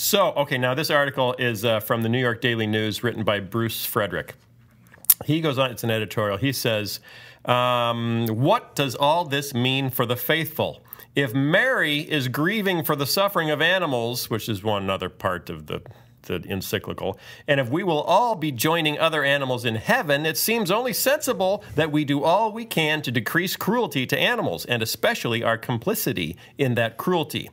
So, okay, now this article is from the New York Daily News, written by Bruce Frederick. He goes on, it's an editorial. He says, what does all this mean for the faithful? If Mary is grieving for the suffering of animals, which is one other part of the encyclical, and if we will all be joining other animals in heaven, it seems only sensible that we do all we can to decrease cruelty to animals, and especially our complicity in that cruelty.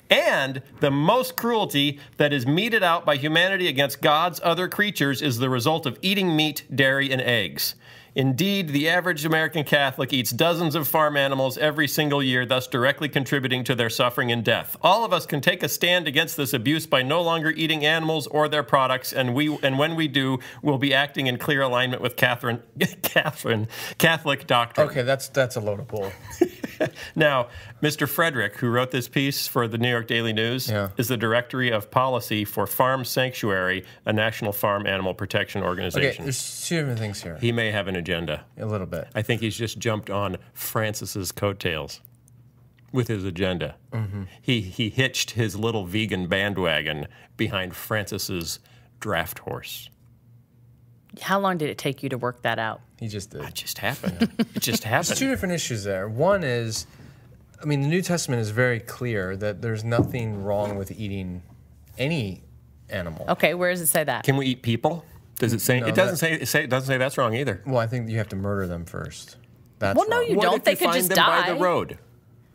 And the most cruelty that is meted out by humanity against God's other creatures is the result of eating meat, dairy, and eggs. Indeed, the average American Catholic eats dozens of farm animals every single year, thus directly contributing to their suffering and death. All of us can take a stand against this abuse by no longer eating animals or their products, and when we do, we'll be acting in clear alignment with Catholic doctrine. Okay, that's a load of bull. Now, Mr. Frederick, who wrote this piece for the New York Daily News, is the Directory of Policy for Farm Sanctuary, a national farm animal protection organization. Okay, there's two different things here. He may have an agenda. A little bit. I think he's just jumped on Francis's coattails with his agenda. Mm-hmm. He hitched his little vegan bandwagon behind Francis's draft horse. How long did it take you to work that out? He just did. It just happened. It just happened. There's two different issues there. One is, I mean, the New Testament is very clear that there's nothing wrong with eating any animal. Okay, where does it say that? Can we eat people? Does it say? No, it doesn't say. It doesn't say that's wrong either. Well, I think you have to murder them first. That's well, no, wrong. you What don't. if They you could find just them die. by the road?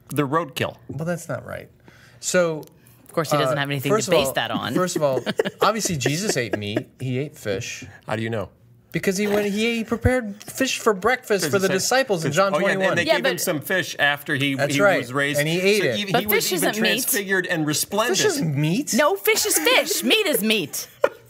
The roadkill. Well, that's not right. So, Of course, he doesn't have anything to base that on. First of all, obviously Jesus ate meat. He ate fish. How do you know? Because he prepared fish for breakfast for the disciples in John 21. And they gave him some fish after he right. was raised. And he ate it. He But was fish even isn't meat. transfigured and resplendent. Fish is meat? No, fish is fish. Meat is meat.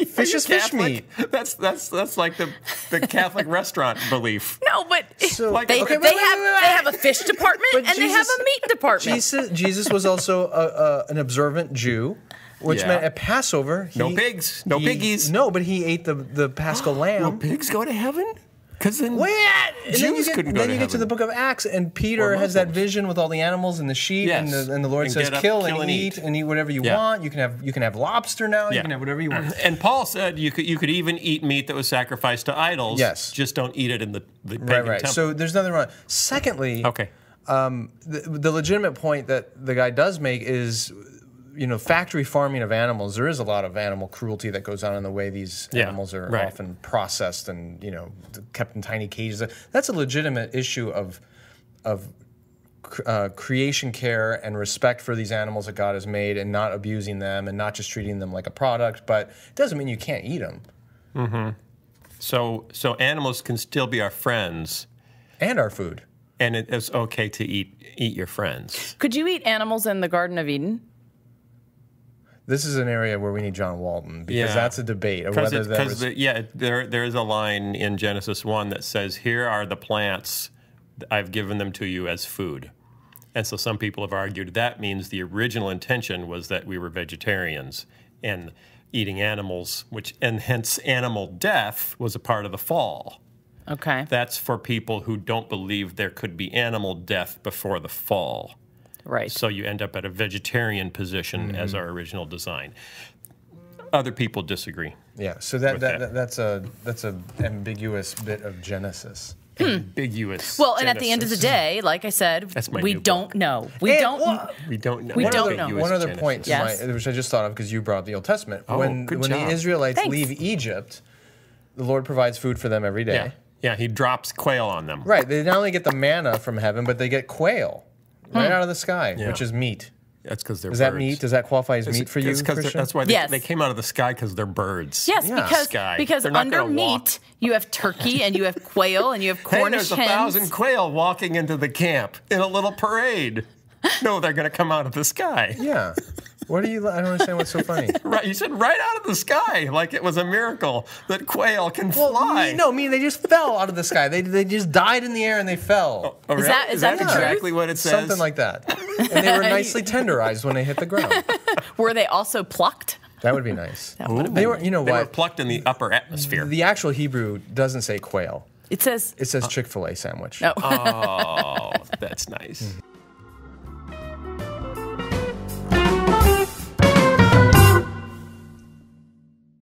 Fish is fish meat. That's like the Catholic restaurant belief. No, but So, Like- they okay, have a fish department But and they have a meat department. Jesus was also an observant Jew, which meant at Passover. No pigs. No piggies. No, but he ate the Paschal lamb. Will pigs go to heaven? Because then And Jews couldn't go to then you get to heaven. the book of Acts, and Peter Or has that Muslims. vision with all the animals and the sheep, Yes. and the Lord And says, get up, kill kill and eat whatever you Yeah. want. You can have lobster now. You Yeah. can have whatever you want. And Paul said you could even eat meat that was sacrificed to idols. Yes. Just don't eat it in the pagan Right. temple. So there's nothing wrong. Secondly, Okay. the legitimate point that the guy does make is, factory farming of animals. There is a lot of animal cruelty that goes on in the way these animals are often processed and kept in tiny cages. That's a legitimate issue of creation care and respect for these animals that God has made, and not abusing them and not just treating them like a product. But it doesn't mean you can't eat them. Mm-hmm. So animals can still be our friends, And our food. and it is okay to eat your friends. Could you eat animals in the Garden of Eden? This is an area where we need John Walton, because Yeah. that's a debate of whether that was... There is a line in Genesis 1 that says, "Here are the plants, I've given them to you as food." And so some people have argued that means the original intention was that we were vegetarians and eating animals, and hence animal death was a part of the fall. Okay. That's for people who don't believe there could be animal death before the fall. Right. So you end up at a vegetarian position as our original design. Other people disagree. Yeah, so that's a ambiguous bit of Genesis. Ambiguous. Well, and at the end of the day, like I said, That's my we new don't book. know. We don't know. We don't know. We don't know. Ambiguous One other Genesis. point, Yes. which I just thought of because you brought up the Old Testament. Oh, when good the job. Israelites Thanks. leave Egypt, the Lord provides food for them every day. Yeah, he drops quail on them. Right, they not only get the manna from heaven, but they get quail right out of the sky, which is meat. That's because they're Is birds. that meat? Does that qualify as meat for you, It's 'cause Christian? that's why Yes. they came out of the sky, because they're birds. Yes, Yeah. Sky. because They're not under gonna walk. meat, you have turkey and you have quail and you have Hey, Cornish there's hens. 1,000 quail walking into the camp in a little parade. No, they're going to come out of the sky. Yeah. What do you? I don't understand what's so funny. Right, you said right out of the sky, like it was a miracle that quail can fly. No, they just fell out of the sky. They just died in the air and they fell. Oh, Is really? that- is that the exactly truth? what it says? Something like that. And they were nicely tenderized when they hit the ground. Were they also plucked? That would be nice. would They were, you know They were what? plucked in the upper atmosphere. The actual Hebrew doesn't say quail. It says. It says Chick-fil-A sandwich. No. Oh, that's nice.